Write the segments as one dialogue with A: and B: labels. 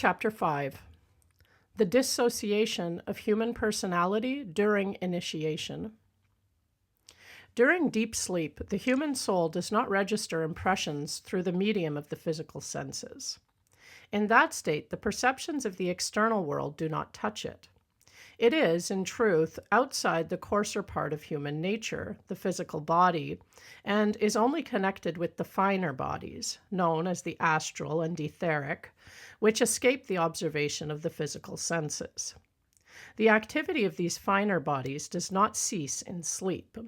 A: Chapter 5. The Dissociation of Human Personality During Initiation. During deep sleep, the human soul does not register impressions through the medium of the physical senses. In that state, the perceptions of the external world do not touch it. It is, in truth, outside the coarser part of human nature, the physical body, and is only connected with the finer bodies, known as the astral and etheric, which escape the observation of the physical senses. The activity of these finer bodies does not cease in sleep.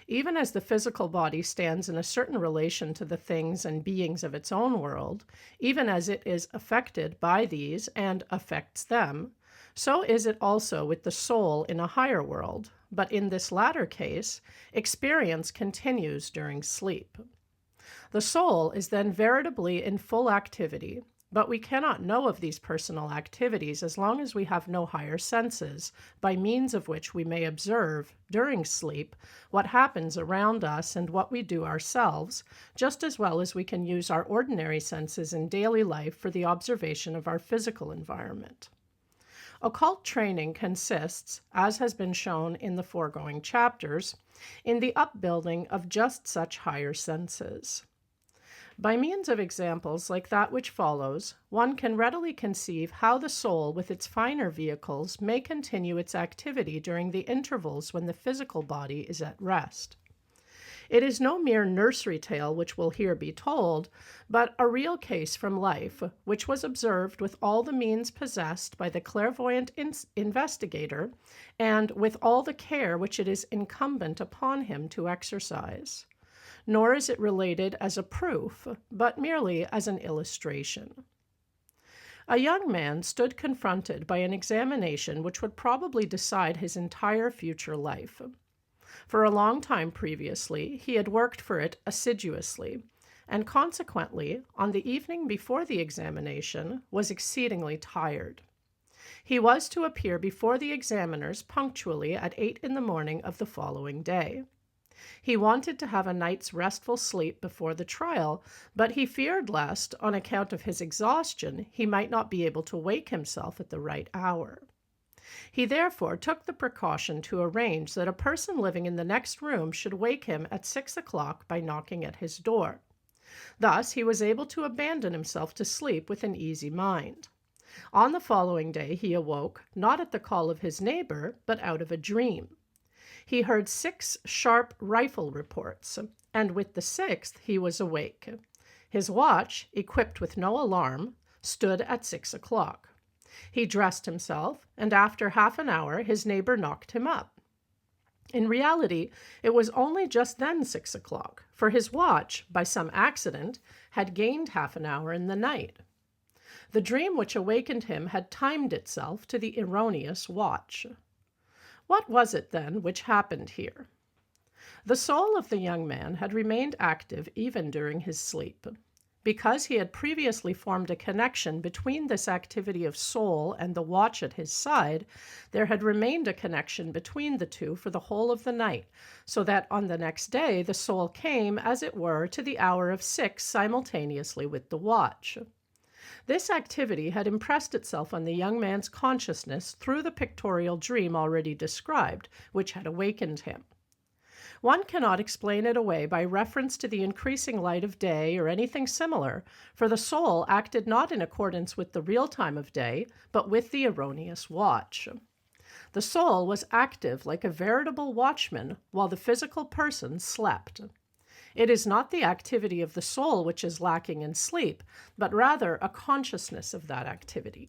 A: Even as the physical body stands in a certain relation to the things and beings of its own world, even as it is affected by these and affects them, so is it also with the soul in a higher world, but in this latter case, experience continues during sleep. The soul is then veritably in full activity, but we cannot know of these personal activities as long as we have no higher senses, by means of which we may observe, during sleep, what happens around us and what we do ourselves, just as well as we can use our ordinary senses in daily life for the observation of our physical environment. Occult training consists, as has been shown in the foregoing chapters, in the upbuilding of just such higher senses. By means of examples like that which follows, one can readily conceive how the soul with its finer vehicles may continue its activity during the intervals when the physical body is at rest. It is no mere nursery tale which will here be told, but a real case from life, which was observed with all the means possessed by the clairvoyant investigator, and with all the care which it is incumbent upon him to exercise. Nor is it related as a proof, but merely as an illustration. A young man stood confronted by an examination which would probably decide his entire future life. For a long time previously, he had worked for it assiduously, and consequently, on the evening before the examination, was exceedingly tired. He was to appear before the examiners punctually at 8 in the morning of the following day. He wanted to have a night's restful sleep before the trial, but he feared lest, on account of his exhaustion, he might not be able to wake himself at the right hour. He therefore took the precaution to arrange that a person living in the next room should wake him at 6 o'clock by knocking at his door. Thus he was able to abandon himself to sleep with an easy mind. On the following day he awoke, not at the call of his neighbor, but out of a dream. He heard 6 sharp rifle reports, and with the 6th he was awake. His watch, equipped with no alarm, stood at 6 o'clock. He dressed himself, and after half an hour his neighbor knocked him up. In reality, it was only just then 6 o'clock, for his watch, by some accident, had gained half an hour in the night. The dream which awakened him had timed itself to the erroneous watch. What was it, then, which happened here? The soul of the young man had remained active even during his sleep. Because he had previously formed a connection between this activity of soul and the watch at his side, there had remained a connection between the two for the whole of the night, so that on the next day the soul came, as it were, to the hour of 6 simultaneously with the watch. This activity had impressed itself on the young man's consciousness through the pictorial dream already described, which had awakened him. One cannot explain it away by reference to the increasing light of day or anything similar, for the soul acted not in accordance with the real time of day, but with the erroneous watch. The soul was active like a veritable watchman, while the physical person slept. It is not the activity of the soul which is lacking in sleep, but rather a consciousness of that activity.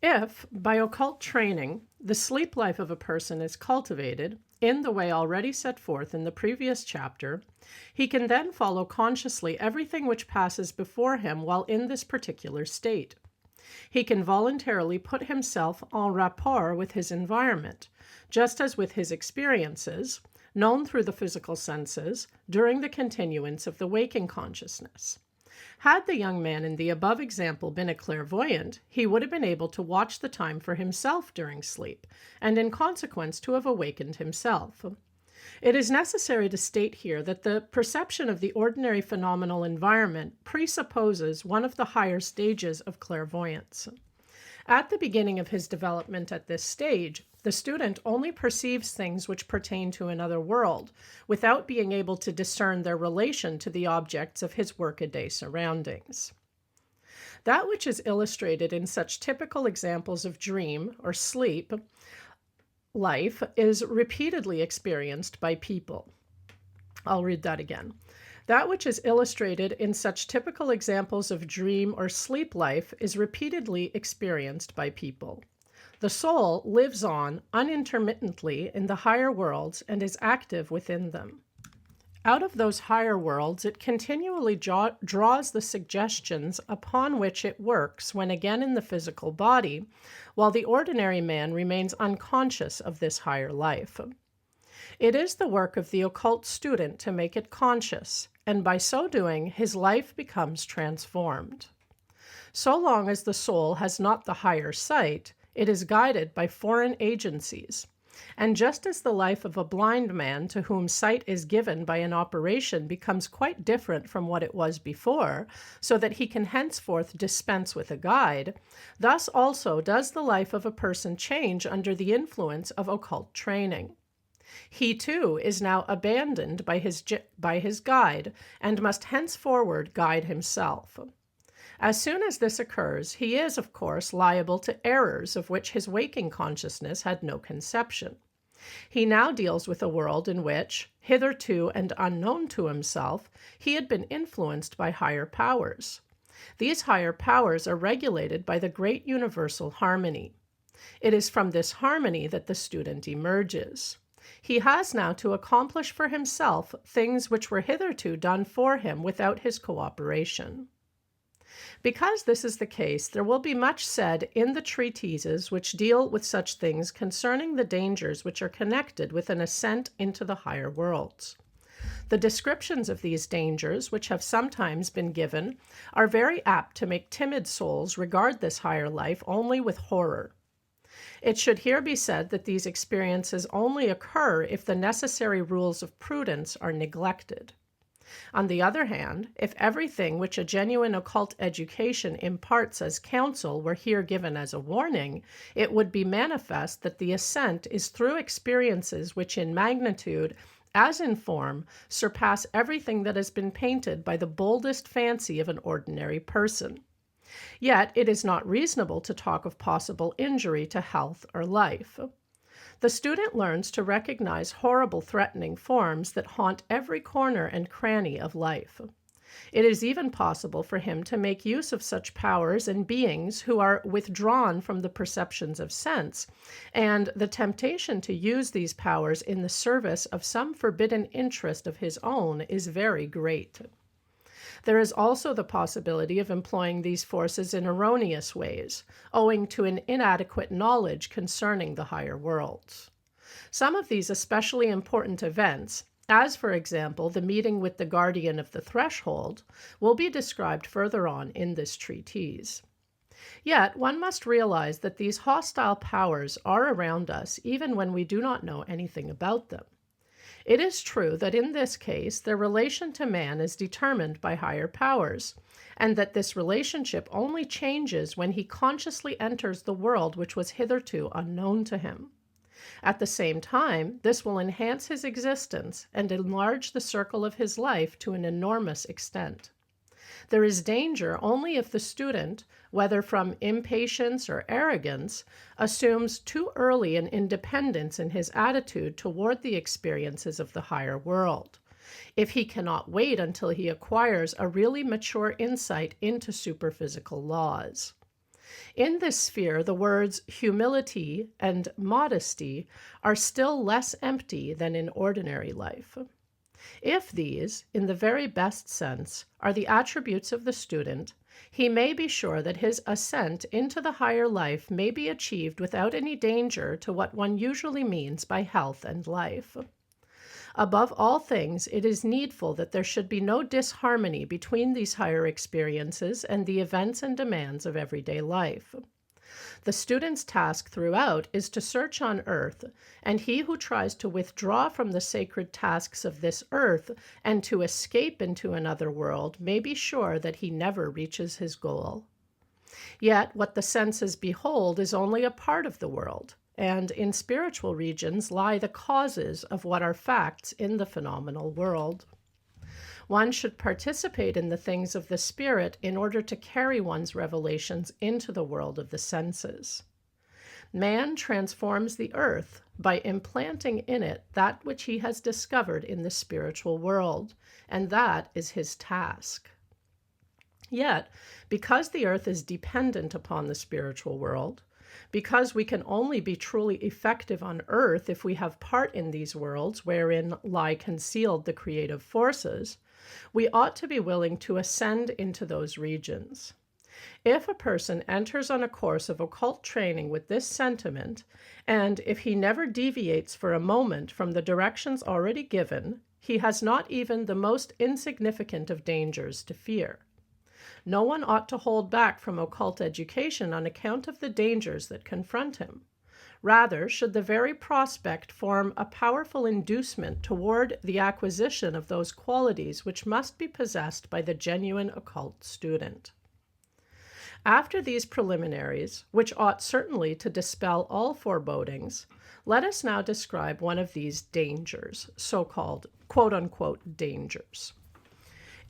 A: If, by occult training, the sleep life of a person is cultivated in the way already set forth in the previous chapter, he can then follow consciously everything which passes before him while in this particular state. He can voluntarily put himself en rapport with his environment, just as with his experiences, known through the physical senses, during the continuance of the waking consciousness. Had the young man in the above example been a clairvoyant, he would have been able to watch the time for himself during sleep, and in consequence to have awakened himself. It is necessary to state here that the perception of the ordinary phenomenal environment presupposes one of the higher stages of clairvoyance. At the beginning of his development at this stage, the student only perceives things which pertain to another world, without being able to discern their relation to the objects of his workaday surroundings. That which is illustrated in such typical examples of dream or sleep life is repeatedly experienced by people. I'll read that again. That which is illustrated in such typical examples of dream or sleep life is repeatedly experienced by people. The soul lives on unintermittently in the higher worlds and is active within them. Out of those higher worlds, it continually draws the suggestions upon which it works when again in the physical body, while the ordinary man remains unconscious of this higher life. It is the work of the occult student to make it conscious, and by so doing, his life becomes transformed. So long as the soul has not the higher sight, it is guided by foreign agencies. And just as the life of a blind man to whom sight is given by an operation becomes quite different from what it was before, so that he can henceforth dispense with a guide, thus also does the life of a person change under the influence of occult training. He too is now abandoned by his guide and must henceforward guide himself. As soon as this occurs, he is, of course, liable to errors of which his waking consciousness had no conception. He now deals with a world in which, hitherto and unknown to himself, he had been influenced by higher powers. These higher powers are regulated by the great universal harmony. It is from this harmony that the student emerges. He has now to accomplish for himself things which were hitherto done for him without his cooperation. Because this is the case, there will be much said in the treatises which deal with such things concerning the dangers which are connected with an ascent into the higher worlds. The descriptions of these dangers, which have sometimes been given, are very apt to make timid souls regard this higher life only with horror. It should here be said that these experiences only occur if the necessary rules of prudence are neglected. On the other hand, if everything which a genuine occult education imparts as counsel were here given as a warning, it would be manifest that the ascent is through experiences which in magnitude, as in form, surpass everything that has been painted by the boldest fancy of an ordinary person. Yet it is not reasonable to talk of possible injury to health or life. The student learns to recognize horrible threatening forms that haunt every corner and cranny of life. It is even possible for him to make use of such powers and beings who are withdrawn from the perceptions of sense, and the temptation to use these powers in the service of some forbidden interest of his own is very great. There is also the possibility of employing these forces in erroneous ways, owing to an inadequate knowledge concerning the higher worlds. Some of these especially important events, as for example the meeting with the guardian of the threshold, will be described further on in this treatise. Yet one must realize that these hostile powers are around us even when we do not know anything about them. It is true that in this case, their relation to man is determined by higher powers, and that this relationship only changes when he consciously enters the world which was hitherto unknown to him. At the same time, this will enhance his existence and enlarge the circle of his life to an enormous extent. There is danger only if the student, whether from impatience or arrogance, assumes too early an independence in his attitude toward the experiences of the higher world, if he cannot wait until he acquires a really mature insight into superphysical laws. In this sphere, the words humility and modesty are still less empty than in ordinary life. If these, in the very best sense, are the attributes of the student, he may be sure that his ascent into the higher life may be achieved without any danger to what one usually means by health and life. Above all things, it is needful that there should be no disharmony between these higher experiences and the events and demands of everyday life. The student's task throughout is to search on earth, and he who tries to withdraw from the sacred tasks of this earth and to escape into another world may be sure that he never reaches his goal. Yet what the senses behold is only a part of the world, and in spiritual regions lie the causes of what are facts in the phenomenal world. One should participate in the things of the spirit in order to carry one's revelations into the world of the senses. Man transforms the earth by implanting in it that which he has discovered in the spiritual world, and that is his task. Yet, because the earth is dependent upon the spiritual world, because we can only be truly effective on earth if we have part in these worlds wherein lie concealed the creative forces, we ought to be willing to ascend into those regions. If a person enters on a course of occult training with this sentiment, and if he never deviates for a moment from the directions already given, he has not even the most insignificant of dangers to fear. No one ought to hold back from occult education on account of the dangers that confront him. Rather, should the very prospect form a powerful inducement toward the acquisition of those qualities which must be possessed by the genuine occult student. After these preliminaries, which ought certainly to dispel all forebodings, let us now describe one of these dangers, so-called quote-unquote dangers.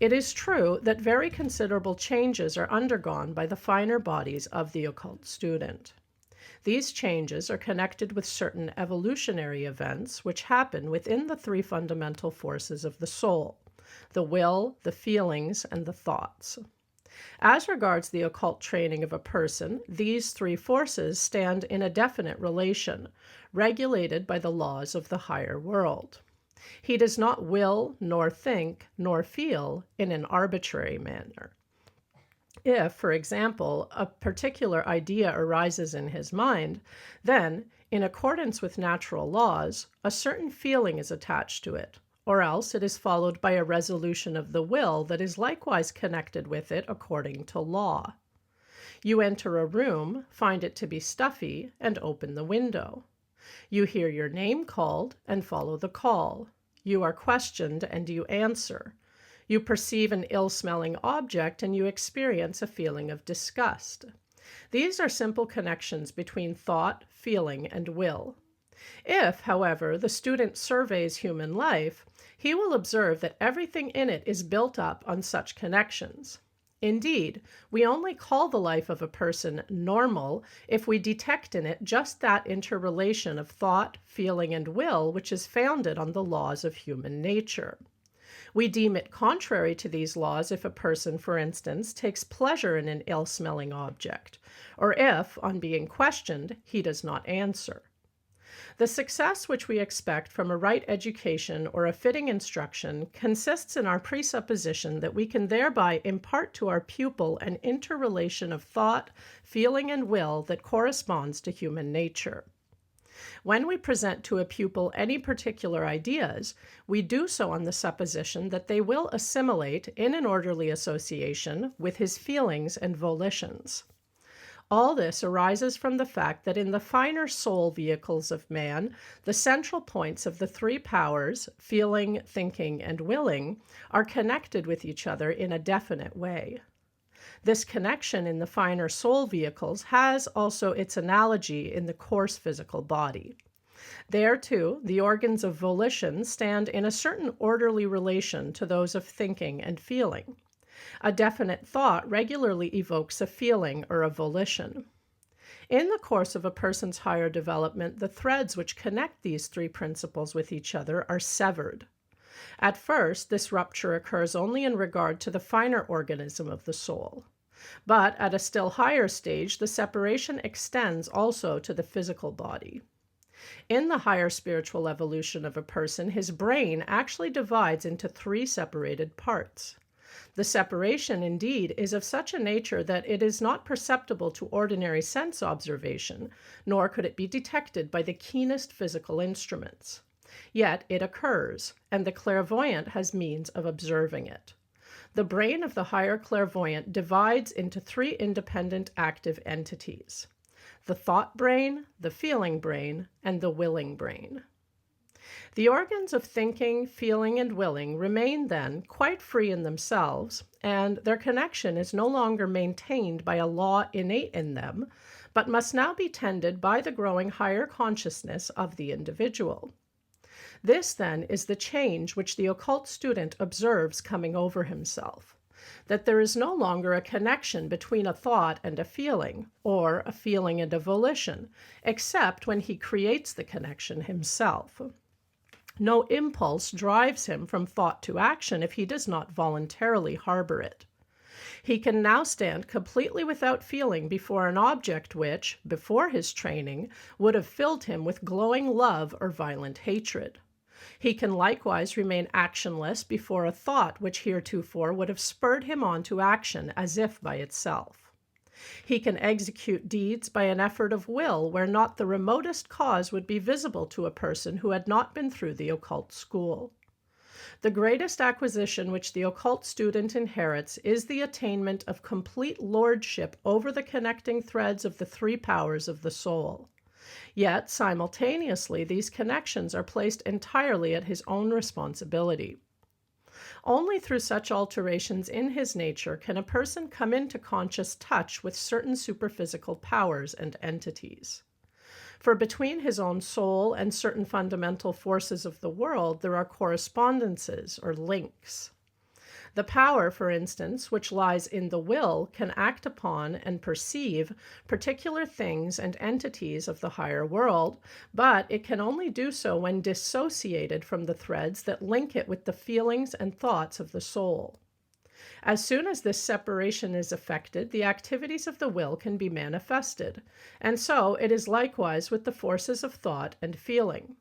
A: It is true that very considerable changes are undergone by the finer bodies of the occult student. These changes are connected with certain evolutionary events which happen within the three fundamental forces of the soul: the will, the feelings, and the thoughts. As regards the occult training of a person, these three forces stand in a definite relation, regulated by the laws of the higher world. He does not will, nor think, nor feel in an arbitrary manner. If, for example, a particular idea arises in his mind, then, in accordance with natural laws, a certain feeling is attached to it, or else it is followed by a resolution of the will that is likewise connected with it according to law. You enter a room, find it to be stuffy, and open the window. You hear your name called and follow the call. You are questioned and you answer. You perceive an ill-smelling object and you experience a feeling of disgust. These are simple connections between thought, feeling, and will. If, however, the student surveys human life, he will observe that everything in it is built up on such connections. Indeed, we only call the life of a person normal if we detect in it just that interrelation of thought, feeling, and will which is founded on the laws of human nature. We deem it contrary to these laws if a person, for instance, takes pleasure in an ill-smelling object, or if, on being questioned, he does not answer. The success which we expect from a right education or a fitting instruction consists in our presupposition that we can thereby impart to our pupil an interrelation of thought, feeling, and will that corresponds to human nature. When we present to a pupil any particular ideas, we do so on the supposition that they will assimilate in an orderly association with his feelings and volitions. All this arises from the fact that in the finer soul vehicles of man, the central points of the three powers, feeling, thinking, and willing, are connected with each other in a definite way. This connection in the finer soul vehicles has also its analogy in the coarse physical body. There, too, the organs of volition stand in a certain orderly relation to those of thinking and feeling. A definite thought regularly evokes a feeling or a volition. In the course of a person's higher development, the threads which connect these three principles with each other are severed. At first, this rupture occurs only in regard to the finer organism of the soul. But at a still higher stage, the separation extends also to the physical body. In the higher spiritual evolution of a person, his brain actually divides into 3 separated parts. The separation, indeed, is of such a nature that it is not perceptible to ordinary sense observation, nor could it be detected by the keenest physical instruments. Yet it occurs, and the clairvoyant has means of observing it. The brain of the higher clairvoyant divides into 3 independent active entities: the thought brain, the feeling brain, and the willing brain. The organs of thinking, feeling, and willing remain then quite free in themselves, and their connection is no longer maintained by a law innate in them, but must now be tended by the growing higher consciousness of the individual. This, then, is the change which the occult student observes coming over himself, that there is no longer a connection between a thought and a feeling, or a feeling and a volition, except when he creates the connection himself. No impulse drives him from thought to action if he does not voluntarily harbor it. He can now stand completely without feeling before an object which, before his training, would have filled him with glowing love or violent hatred. He can likewise remain actionless before a thought which heretofore would have spurred him on to action as if by itself. He can execute deeds by an effort of will where not the remotest cause would be visible to a person who had not been through the occult school. The greatest acquisition which the occult student inherits is the attainment of complete lordship over the connecting threads of the 3 powers of the soul. Yet, simultaneously, these connections are placed entirely at his own responsibility. Only through such alterations in his nature can a person come into conscious touch with certain superphysical powers and entities. For between his own soul and certain fundamental forces of the world, there are correspondences or links. The power, for instance, which lies in the will can act upon and perceive particular things and entities of the higher world, but it can only do so when dissociated from the threads that link it with the feelings and thoughts of the soul. As soon as this separation is effected, the activities of the will can be manifested, and so it is likewise with the forces of thought and feeling.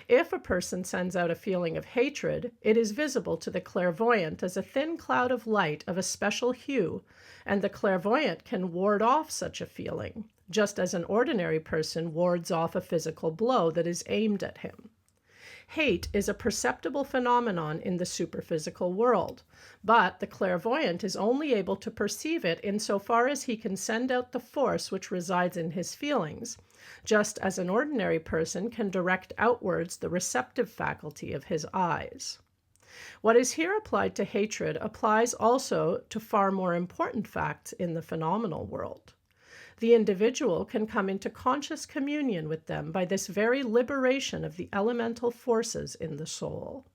A: If a person sends out a feeling of hatred, it is visible to the clairvoyant as a thin cloud of light of a special hue, and the clairvoyant can ward off such a feeling, just as an ordinary person wards off a physical blow that is aimed at him. Hate is a perceptible phenomenon in the superphysical world, but the clairvoyant is only able to perceive it insofar as he can send out the force which resides in his feelings, just as an ordinary person can direct outwards the receptive faculty of his eyes. What is here applied to hatred applies also to far more important facts in the phenomenal world. The individual can come into conscious communion with them by this very liberation of the elemental forces in the soul.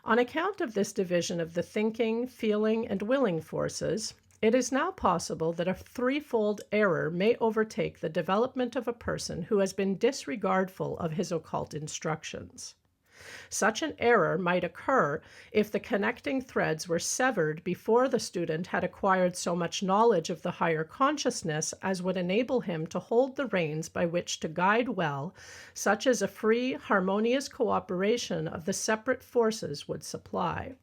A: On account of this division of the thinking, feeling, and willing forces, it is now possible that a 3-fold error may overtake the development of a person who has been disregardful of his occult instructions. Such an error might occur if the connecting threads were severed before the student had acquired so much knowledge of the higher consciousness as would enable him to hold the reins by which to guide well, such as a free, harmonious cooperation of the separate forces would supply.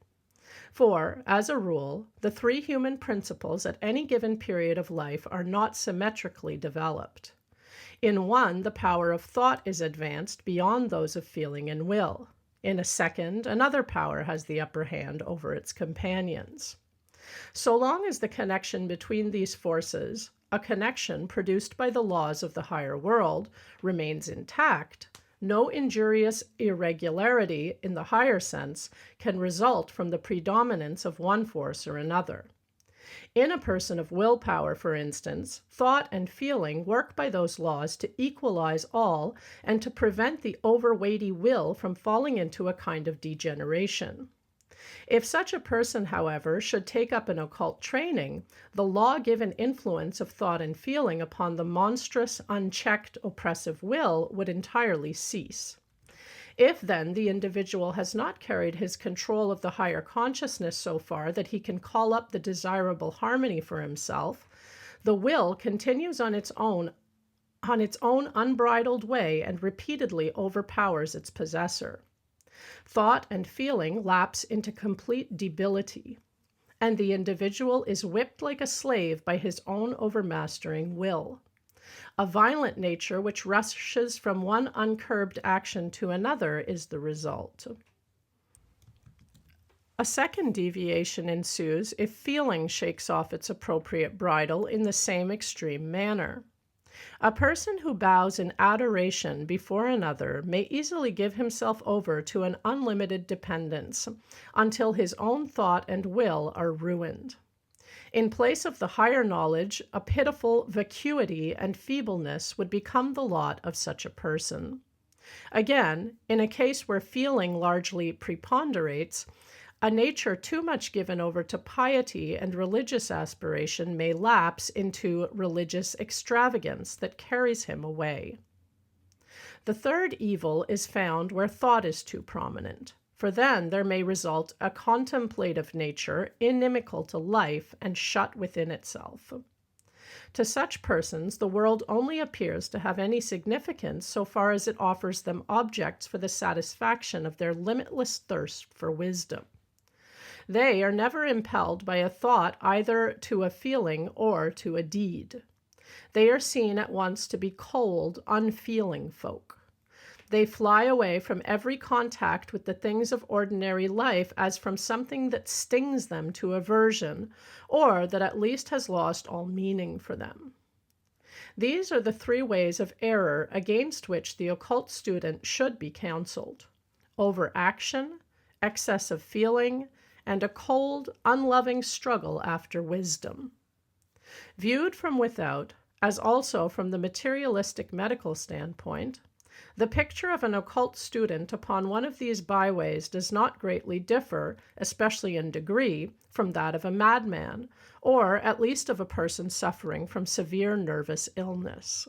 A: For, as a rule, the 3 human principles at any given period of life are not symmetrically developed. In one, the power of thought is advanced beyond those of feeling and will. In a second, another power has the upper hand over its companions. So long as the connection between these forces, a connection produced by the laws of the higher world, remains intact, no injurious irregularity in the higher sense can result from the predominance of one force or another. In a person of willpower, for instance, thought and feeling work by those laws to equalize all and to prevent the overweighty will from falling into a kind of degeneration. If such a person, however, should take up an occult training, the law-given influence of thought and feeling upon the monstrous, unchecked, oppressive will would entirely cease. If, then, the individual has not carried his control of the higher consciousness so far that he can call up the desirable harmony for himself, the will continues on its own on its own unbridled way and repeatedly overpowers its possessor. Thought and feeling lapse into complete debility, and the individual is whipped like a slave by his own overmastering will. A violent nature which rushes from one uncurbed action to another is the result. A second deviation ensues if feeling shakes off its appropriate bridle in the same extreme manner. A person who bows in adoration before another may easily give himself over to an unlimited dependence until his own thought and will are ruined. In place of the higher knowledge, a pitiful vacuity and feebleness would become the lot of such a person. Again, in a case where feeling largely preponderates, a nature too much given over to piety and religious aspiration may lapse into religious extravagance that carries him away. The third evil is found where thought is too prominent, for then there may result a contemplative nature inimical to life and shut within itself. To such persons, the world only appears to have any significance so far as it offers them objects for the satisfaction of their limitless thirst for wisdom. They are never impelled by a thought either to a feeling or to a deed. They are seen at once to be cold, unfeeling folk. They fly away from every contact with the things of ordinary life as from something that stings them to aversion, or that at least has lost all meaning for them. These are the three ways of error against which the occult student should be counseled: overaction, excess of feeling, and a cold, unloving struggle after wisdom. Viewed from without, as also from the materialistic medical standpoint, the picture of an occult student upon one of these byways does not greatly differ, especially in degree, from that of a madman, or at least of a person suffering from severe nervous illness.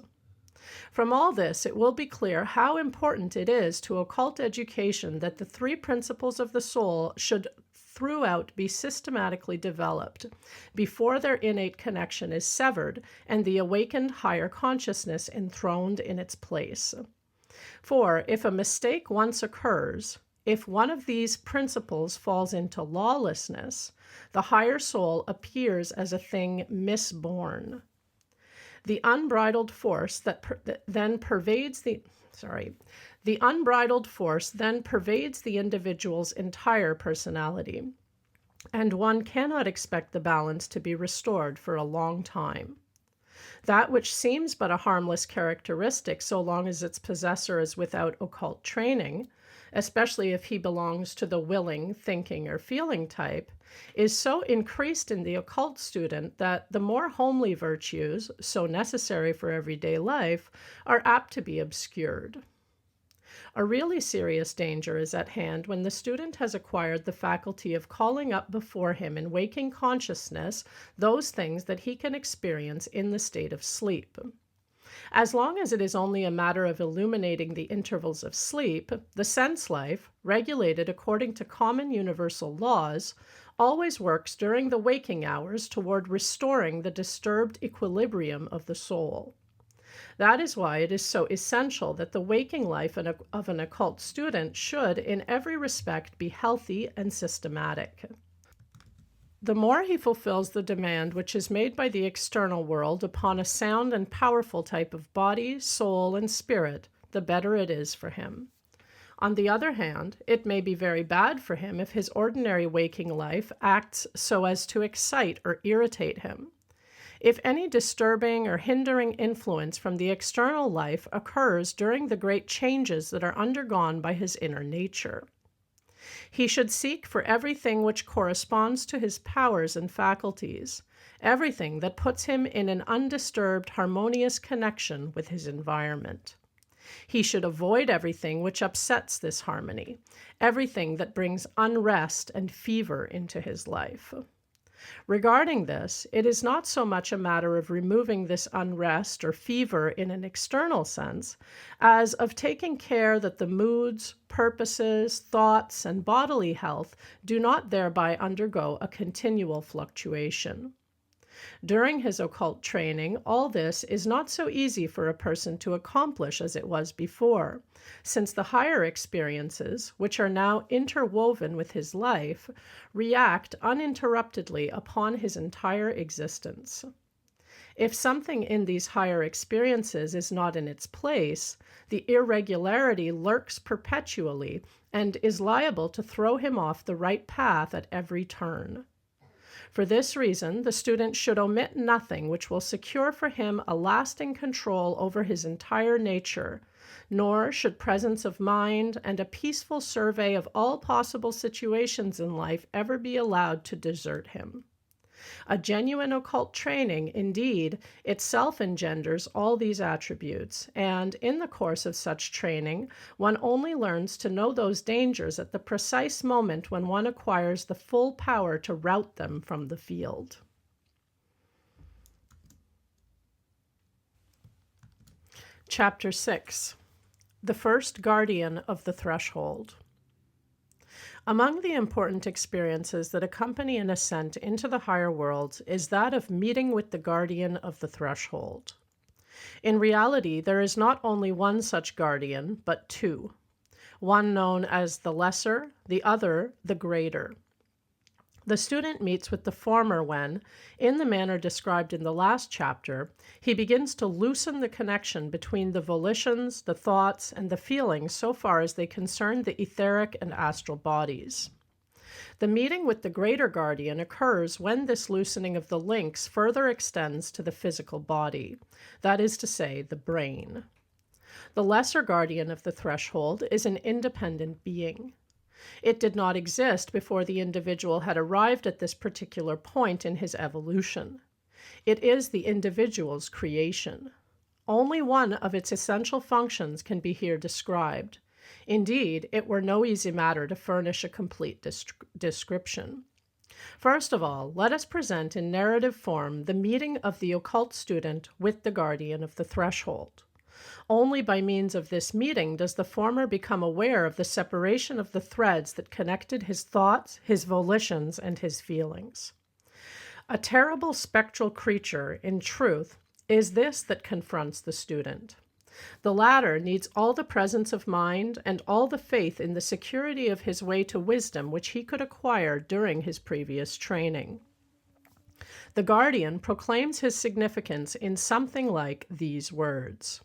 A: From all this, it will be clear how important it is to occult education that the three principles of the soul should throughout be systematically developed before their innate connection is severed and the awakened higher consciousness enthroned in its place. For if a mistake once occurs, if one of these principles falls into lawlessness, the higher soul appears as a thing misborn. The unbridled force then pervades the individual's entire personality, and one cannot expect the balance to be restored for a long time. That which seems but a harmless characteristic so long as its possessor is without occult training, especially if he belongs to the willing, thinking, or feeling type, is so increased in the occult student that the more homely virtues, so necessary for everyday life, are apt to be obscured. A really serious danger is at hand when the student has acquired the faculty of calling up before him in waking consciousness those things that he can experience in the state of sleep. As long as it is only a matter of illuminating the intervals of sleep, the sense life, regulated according to common universal laws, always works during the waking hours toward restoring the disturbed equilibrium of the soul. That is why it is so essential that the waking life of an occult student should, in every respect, be healthy and systematic. The more he fulfills the demand which is made by the external world upon a sound and powerful type of body, soul, and spirit, the better it is for him. On the other hand, it may be very bad for him if his ordinary waking life acts so as to excite or irritate him. If any disturbing or hindering influence from the external life occurs during the great changes that are undergone by his inner nature, he should seek for everything which corresponds to his powers and faculties, everything that puts him in an undisturbed, harmonious connection with his environment. He should avoid everything which upsets this harmony, everything that brings unrest and fever into his life. Regarding this, it is not so much a matter of removing this unrest or fever in an external sense, as of taking care that the moods, purposes, thoughts, and bodily health do not thereby undergo a continual fluctuation. During his occult training, all this is not so easy for a person to accomplish as it was before, since the higher experiences, which are now interwoven with his life, react uninterruptedly upon his entire existence. If something in these higher experiences is not in its place, the irregularity lurks perpetually and is liable to throw him off the right path at every turn. For this reason, the student should omit nothing which will secure for him a lasting control over his entire nature, nor should presence of mind and a peaceful survey of all possible situations in life ever be allowed to desert him. A genuine occult training, indeed, itself engenders all these attributes, and in the course of such training, one only learns to know those dangers at the precise moment when one acquires the full power to rout them from the field. Chapter 6. The First Guardian of the Threshold. Among the important experiences that accompany an ascent into the higher worlds is that of meeting with the guardian of the threshold. In reality, there is not only one such guardian, but two, one known as the lesser, the other the greater. The student meets with the former when, in the manner described in the last chapter, he begins to loosen the connection between the volitions, the thoughts, and the feelings so far as they concern the etheric and astral bodies. The meeting with the greater guardian occurs when this loosening of the links further extends to the physical body, that is to say, the brain. The lesser guardian of the threshold is an independent being. It did not exist before the individual had arrived at this particular point in his evolution. It is the individual's creation. Only one of its essential functions can be here described. Indeed, it were no easy matter to furnish a complete description. First of all, let us present in narrative form the meeting of the occult student with the guardian of the threshold. Only by means of this meeting does the former become aware of the separation of the threads that connected his thoughts, his volitions, and his feelings. A terrible spectral creature, in truth, is this that confronts the student. The latter needs all the presence of mind and all the faith in the security of his way to wisdom which he could acquire during his previous training. The guardian proclaims his significance in something like these words.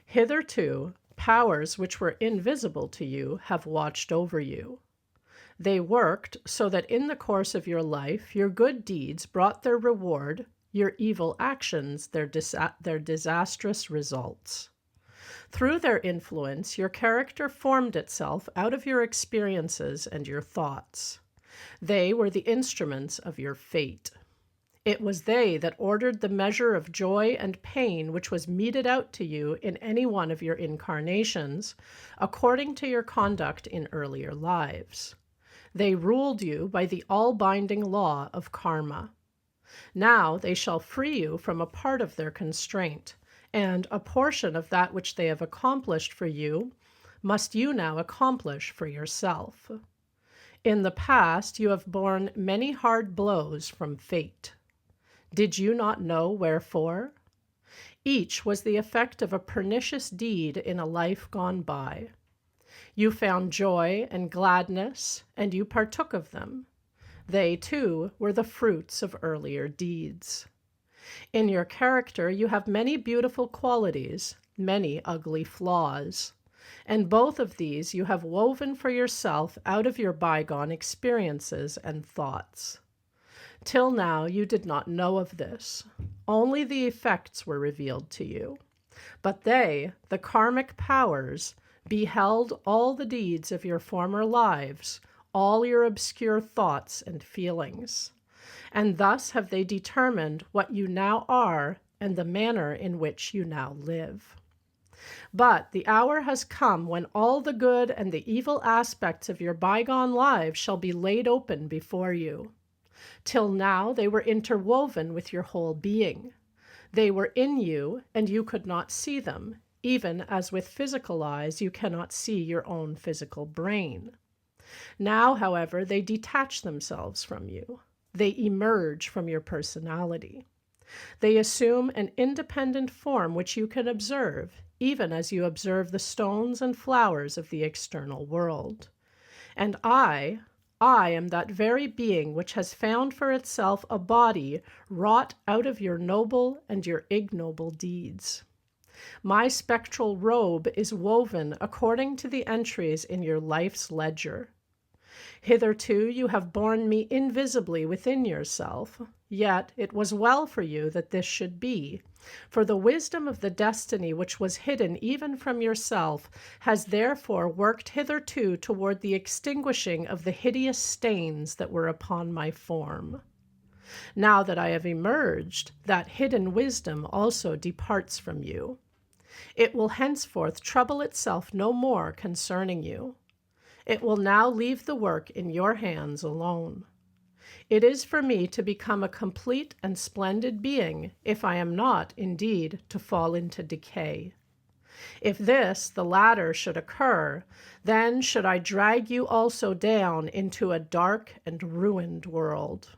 A: Hitherto, powers which were invisible to you have watched over you. They worked so that in the course of your life, your good deeds brought their reward, your evil actions their disastrous results. Through their influence, your character formed itself out of your experiences and your thoughts. They were the instruments of your fate. It was they that ordered the measure of joy and pain which was meted out to you in any one of your incarnations, according to your conduct in earlier lives. They ruled you by the all-binding law of karma. Now they shall free you from a part of their constraint, and a portion of that which they have accomplished for you must you now accomplish for yourself. In the past you have borne many hard blows from fate. Did you not know wherefore? Each was the effect of a pernicious deed in a life gone by. You found joy and gladness, and you partook of them. They, too, were the fruits of earlier deeds. In your character you have many beautiful qualities, many ugly flaws, and both of these you have woven for yourself out of your bygone experiences and thoughts. Till now you did not know of this. Only the effects were revealed to you. But they, the karmic powers, beheld all the deeds of your former lives, all your obscure thoughts and feelings. And thus have they determined what you now are and the manner in which you now live. But the hour has come when all the good and the evil aspects of your bygone lives shall be laid open before you. Till now they were interwoven with your whole being. They were in you, and you could not see them, even as with physical eyes you cannot see your own physical brain. Now, however, they detach themselves from you. They emerge from your personality. They assume an independent form which you can observe, even as you observe the stones and flowers of the external world. And I am that very being which has found for itself a body wrought out of your noble and your ignoble deeds. My spectral robe is woven according to the entries in your life's ledger. Hitherto you have borne me invisibly within yourself, yet it was well for you that this should be, for the wisdom of the destiny which was hidden even from yourself has therefore worked hitherto toward the extinguishing of the hideous stains that were upon my form. Now that I have emerged, that hidden wisdom also departs from you. It will henceforth trouble itself no more concerning you. It will now leave the work in your hands alone. It is for me to become a complete and splendid being, if I am not, indeed, to fall into decay. If this, the latter, should occur, then should I drag you also down into a dark and ruined world.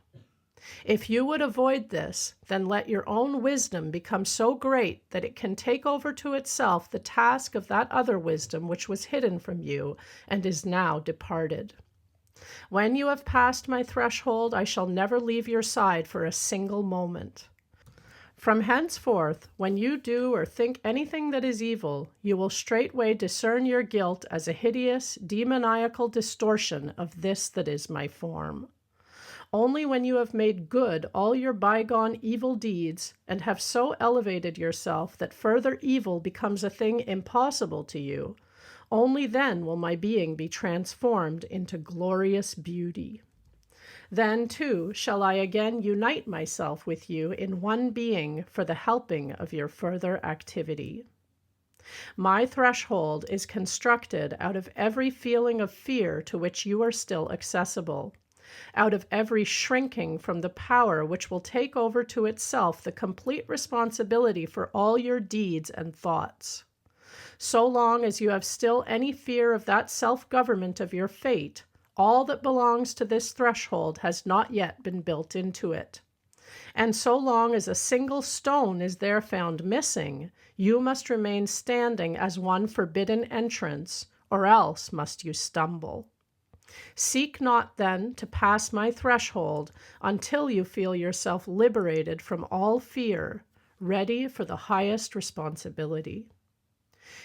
A: If you would avoid this, then let your own wisdom become so great that it can take over to itself the task of that other wisdom which was hidden from you and is now departed. When you have passed my threshold, I shall never leave your side for a single moment. From henceforth, when you do or think anything that is evil, you will straightway discern your guilt as a hideous, demoniacal distortion of this that is my form. Only when you have made good all your bygone evil deeds and have so elevated yourself that further evil becomes a thing impossible to you, only then will my being be transformed into glorious beauty. Then, too, shall I again unite myself with you in one being for the helping of your further activity. My threshold is constructed out of every feeling of fear to which you are still accessible, out of every shrinking from the power which will take over to itself the complete responsibility for all your deeds and thoughts. So long as you have still any fear of that self-government of your fate, all that belongs to this threshold has not yet been built into it. And so long as a single stone is there found missing, you must remain standing as one forbidden entrance, or else must you stumble. Seek not, then, to pass my threshold until you feel yourself liberated from all fear, ready for the highest responsibility.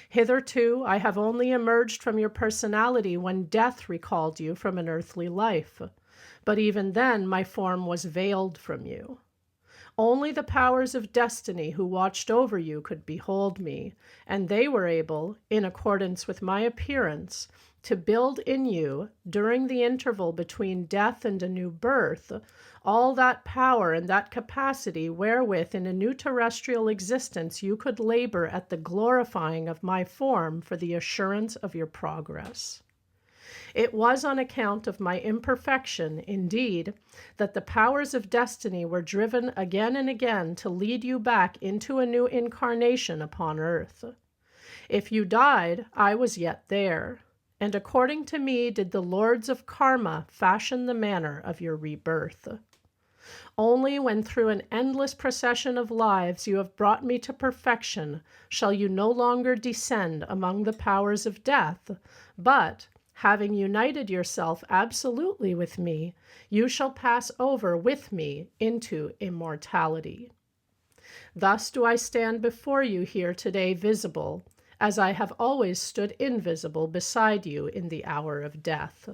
A: Hitherto, I have only emerged from your personality when death recalled you from an earthly life, but even then my form was veiled from you. Only the powers of destiny who watched over you could behold me, and they were able, in accordance with my appearance, to build in you, during the interval between death and a new birth, all that power and that capacity wherewith in a new terrestrial existence you could labor at the glorifying of my form for the assurance of your progress. It was on account of my imperfection, indeed, that the powers of destiny were driven again and again to lead you back into a new incarnation upon earth. If you died, I was yet there, and according to me did the lords of karma fashion the manner of your rebirth. Only when through an endless procession of lives you have brought me to perfection shall you no longer descend among the powers of death, but, having united yourself absolutely with me, you shall pass over with me into immortality. Thus do I stand before you here today visible, as I have always stood invisible beside you in the hour of death.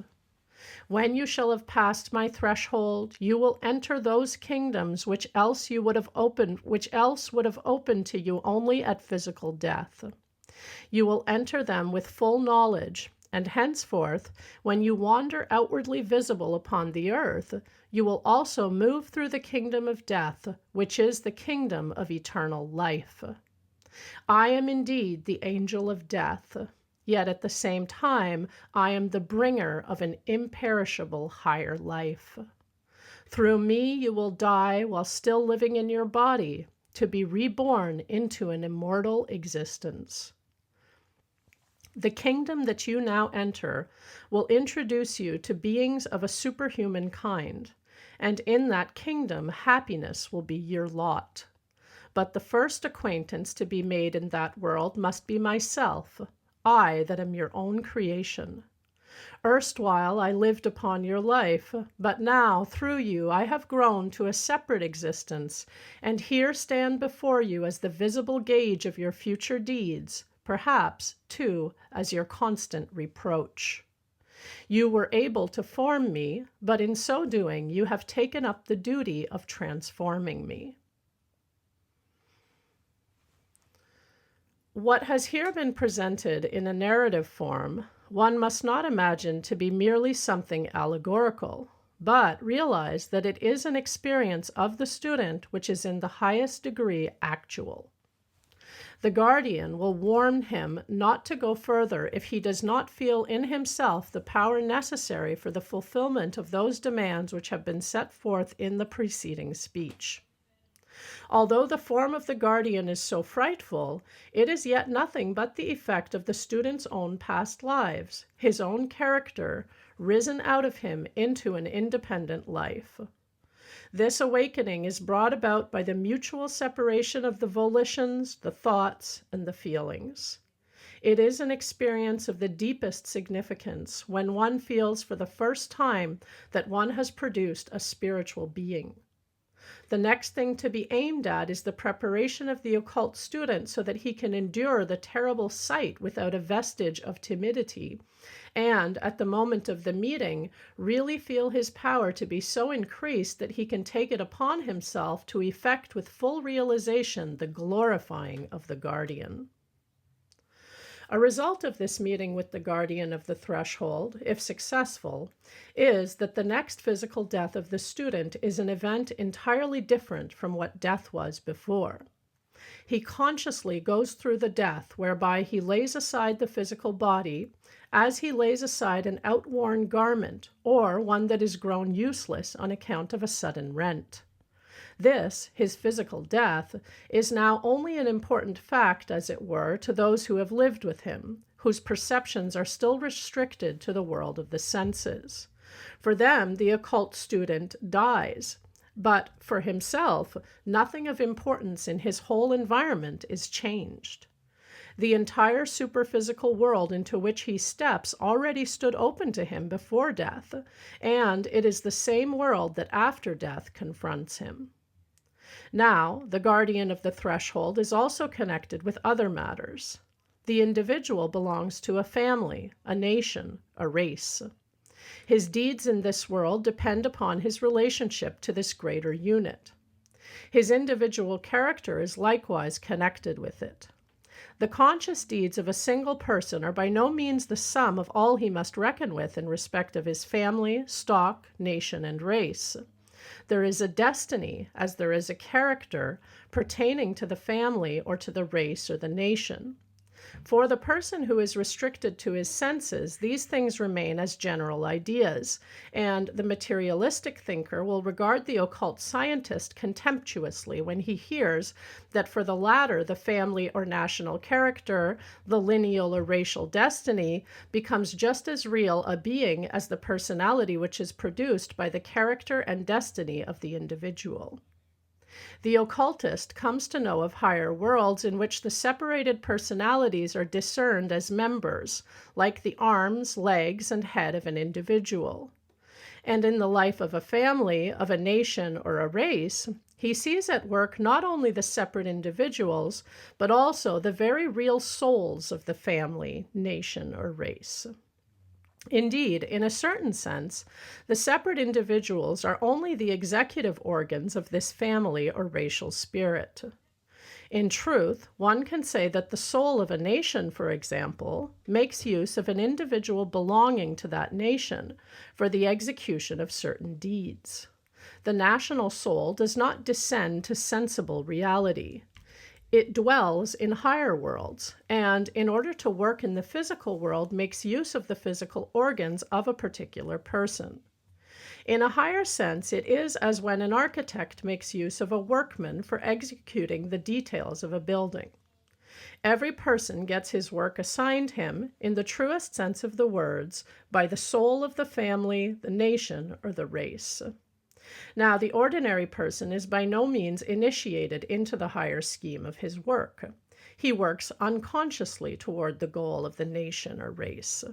A: When you shall have passed my threshold, you will enter those kingdoms which else would have opened to you only at physical death. You will enter them with full knowledge, and henceforth, when you wander outwardly visible upon the earth, you will also move through the kingdom of death, which is the kingdom of eternal life. I am indeed the angel of death, yet at the same time I am the bringer of an imperishable higher life. Through me you will die while still living in your body, to be reborn into an immortal existence. The kingdom that you now enter will introduce you to beings of a superhuman kind, and in that kingdom happiness will be your lot. But the first acquaintance to be made in that world must be myself, I that am your own creation. Erstwhile I lived upon your life, but now through you I have grown to a separate existence, and here stand before you as the visible gauge of your future deeds, perhaps, too, as your constant reproach. You were able to form me, but in so doing you have taken up the duty of transforming me. What has here been presented in a narrative form, one must not imagine to be merely something allegorical, but realize that it is an experience of the student which is in the highest degree actual. The guardian will warn him not to go further if he does not feel in himself the power necessary for the fulfillment of those demands which have been set forth in the preceding speech. Although the form of the guardian is so frightful, it is yet nothing but the effect of the student's own past lives, his own character, risen out of him into an independent life. This awakening is brought about by the mutual separation of the volitions, the thoughts, and the feelings. It is an experience of the deepest significance when one feels for the first time that one has produced a spiritual being. The next thing to be aimed at is the preparation of the occult student so that he can endure the terrible sight without a vestige of timidity, and, at the moment of the meeting, really feel his power to be so increased that he can take it upon himself to effect with full realization the glorifying of the guardian. A result of this meeting with the guardian of the threshold, if successful, is that the next physical death of the student is an event entirely different from what death was before. He consciously goes through the death whereby he lays aside the physical body as he lays aside an outworn garment or one that is grown useless on account of a sudden rent. This, his physical death, is now only an important fact, as it were, to those who have lived with him, whose perceptions are still restricted to the world of the senses. For them, the occult student dies, but for himself, nothing of importance in his whole environment is changed. The entire superphysical world into which he steps already stood open to him before death, and it is the same world that after death confronts him. Now, the guardian of the threshold is also connected with other matters. The individual belongs to a family, a nation, a race. His deeds in this world depend upon his relationship to this greater unit. His individual character is likewise connected with it. The conscious deeds of a single person are by no means the sum of all he must reckon with in respect of his family, stock, nation, and race. There is a destiny, as there is a character, pertaining to the family or to the race or the nation. For the person who is restricted to his senses, these things remain as general ideas, and the materialistic thinker will regard the occult scientist contemptuously when he hears that for the latter, the family or national character, the lineal or racial destiny, becomes just as real a being as the personality which is produced by the character and destiny of the individual. The occultist comes to know of higher worlds in which the separated personalities are discerned as members, like the arms, legs, and head of an individual. And in the life of a family, of a nation, or a race, he sees at work not only the separate individuals, but also the very real souls of the family, nation, or race. Indeed, in a certain sense, the separate individuals are only the executive organs of this family or racial spirit. In truth, one can say that the soul of a nation, for example, makes use of an individual belonging to that nation for the execution of certain deeds. The national soul does not descend to sensible reality. It dwells in higher worlds, and in order to work in the physical world, makes use of the physical organs of a particular person. In a higher sense, it is as when an architect makes use of a workman for executing the details of a building. Every person gets his work assigned him, in the truest sense of the words, by the soul of the family, the nation, or the race. Now, the ordinary person is by no means initiated into the higher scheme of his work. He works unconsciously toward the goal of the nation or race.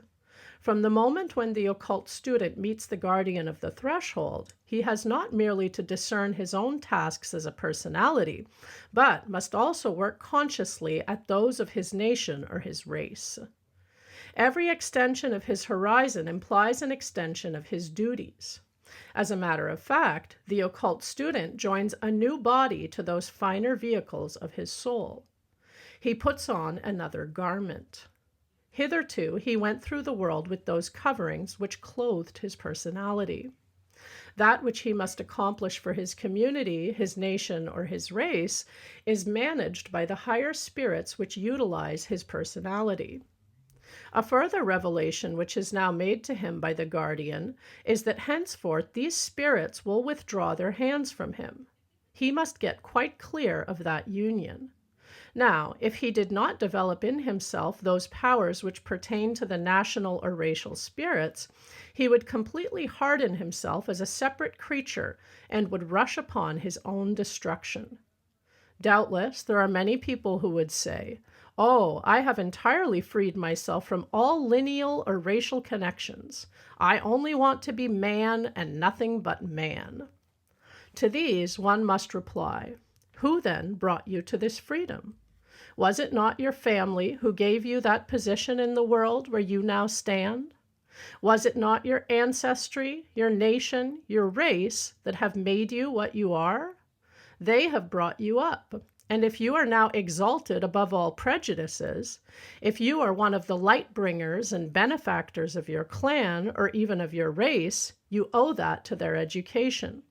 A: From the moment when the occult student meets the guardian of the threshold, he has not merely to discern his own tasks as a personality, but must also work consciously at those of his nation or his race. Every extension of his horizon implies an extension of his duties. As a matter of fact, the occult student joins a new body to those finer vehicles of his soul. He puts on another garment. Hitherto, he went through the world with those coverings which clothed his personality. That which he must accomplish for his community, his nation, or his race is managed by the higher spirits which utilize his personality. A further revelation which is now made to him by the guardian is that henceforth these spirits will withdraw their hands from him. He must get quite clear of that union. Now, if he did not develop in himself those powers which pertain to the national or racial spirits, he would completely harden himself as a separate creature and would rush upon his own destruction. Doubtless, there are many people who would say, "Oh, I have entirely freed myself from all lineal or racial connections. I only want to be man and nothing but man." To these, one must reply, who then brought you to this freedom? Was it not your family who gave you that position in the world where you now stand? Was it not your ancestry, your nation, your race that have made you what you are? They have brought you up. And if you are now exalted above all prejudices, if you are one of the light bringers and benefactors of your clan or even of your race, you owe that to their education.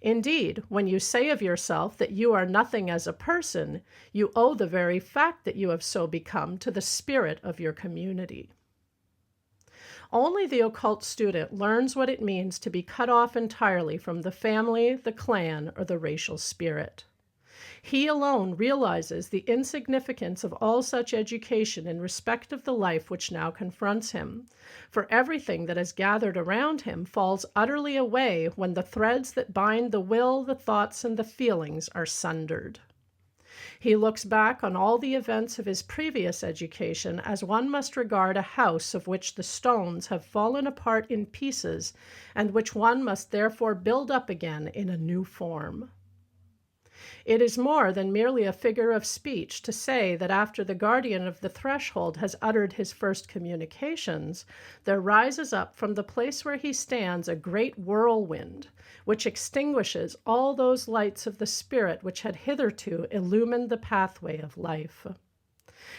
A: Indeed, when you say of yourself that you are nothing as a person, you owe the very fact that you have so become to the spirit of your community. Only the occult student learns what it means to be cut off entirely from the family, the clan, or the racial spirit. He alone realizes the insignificance of all such education in respect of the life which now confronts him, for everything that is gathered around him falls utterly away when the threads that bind the will, the thoughts, and the feelings are sundered. He looks back on all the events of his previous education as one must regard a house of which the stones have fallen apart in pieces and which one must therefore build up again in a new form. It is more than merely a figure of speech to say that after the guardian of the threshold has uttered his first communications, there rises up from the place where he stands a great whirlwind, which extinguishes all those lights of the spirit which had hitherto illumined the pathway of life.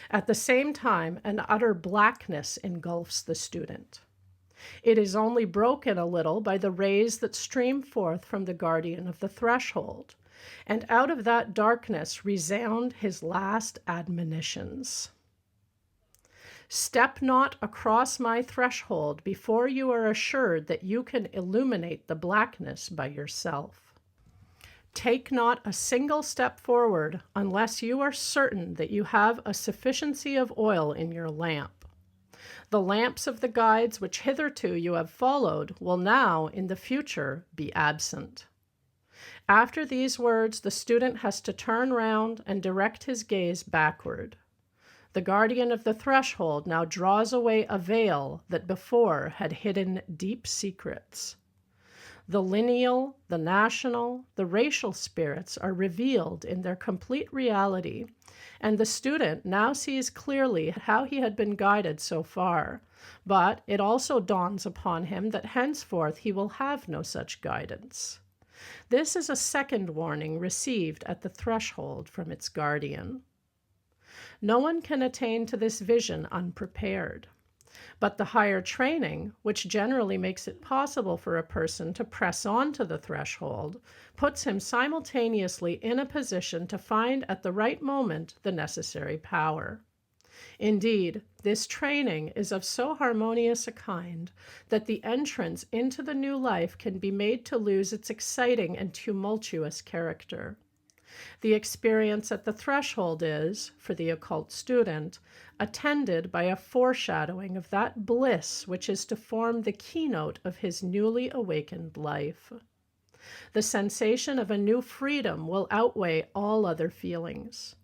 A: At the same time, an utter blackness engulfs the student. It is only broken a little by the rays that stream forth from the guardian of the threshold, and out of that darkness resound his last admonitions. Step not across my threshold before you are assured that you can illuminate the blackness by yourself. Take not a single step forward unless you are certain that you have a sufficiency of oil in your lamp. The lamps of the guides which hitherto you have followed will now, in the future, be absent. After these words, the student has to turn round and direct his gaze backward. The guardian of the threshold now draws away a veil that before had hidden deep secrets. The lineal, the national, the racial spirits are revealed in their complete reality, and the student now sees clearly how he had been guided so far, but it also dawns upon him that henceforth he will have no such guidance. This is a second warning received at the threshold from its guardian. No one can attain to this vision unprepared, but the higher training, which generally makes it possible for a person to press on to the threshold, puts him simultaneously in a position to find at the right moment the necessary power. Indeed, this training is of so harmonious a kind that the entrance into the new life can be made to lose its exciting and tumultuous character. The experience at the threshold is, for the occult student, attended by a foreshadowing of that bliss which is to form the keynote of his newly awakened life. The sensation of a new freedom will outweigh all other feelings.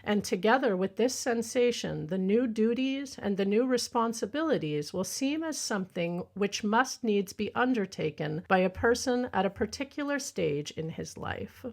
A: And together with this sensation, the new duties and the new responsibilities will seem as something which must needs be undertaken by a person at a particular stage in his life.